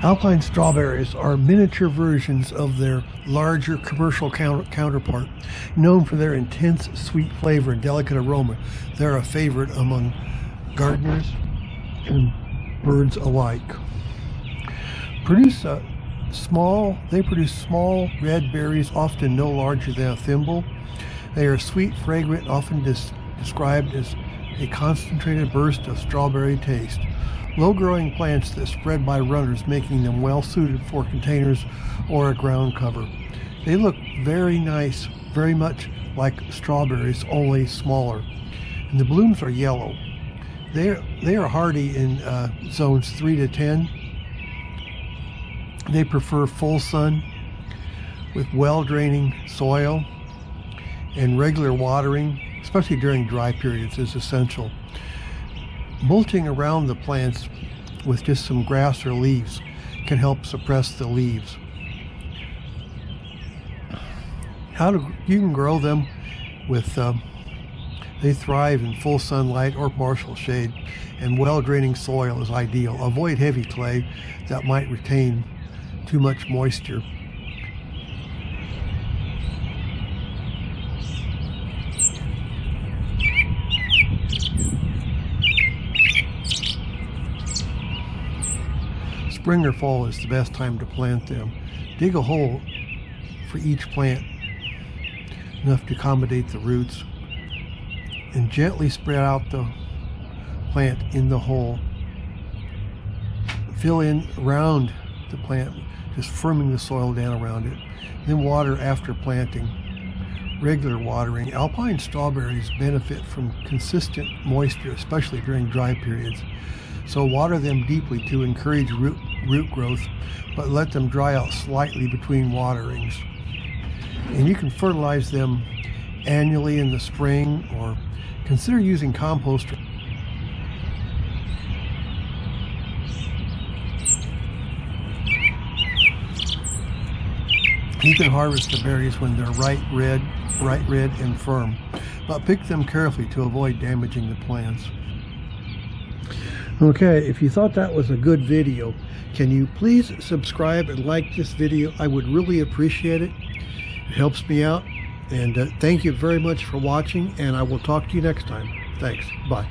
Alpine strawberries are miniature versions of their larger commercial counterpart. Known for their intense sweet flavor and delicate aroma, they're a favorite among gardeners and birds alike. They produce small red berries, often no larger than a thimble. They are sweet, fragrant, often described as a concentrated burst of strawberry taste. Low-growing plants that spread by runners, making them well suited for containers or a ground cover. They look very nice, very much like strawberries, only smaller. And the blooms are yellow. They are hardy in zones 3 to 10. They prefer full sun with well-draining soil, and regular watering, especially during dry periods, is essential. Mulching around the plants with just some grass or leaves can help suppress the leaves. You can grow them with, they thrive in full sunlight or partial shade, and well-draining soil is ideal. Avoid heavy clay that might retain too much moisture. Spring or fall is the best time to plant them. Dig a hole for each plant, enough to accommodate the roots, and gently spread out the plant in the hole. Fill in around the plant, just firming the soil down around it. Then water after planting. Regular watering. Alpine strawberries benefit from consistent moisture, especially during dry periods. So water them deeply to encourage root growth, but let them dry out slightly between waterings. And you can fertilize them annually in the spring, or consider using compost. You can harvest the berries when they're bright red and firm, but pick them carefully to avoid damaging the plants. Okay, if you thought that was a good video, can you please subscribe and like this video? I would really appreciate it. It helps me out. And thank you very much for watching, and I will talk to you next time. Thanks. Bye.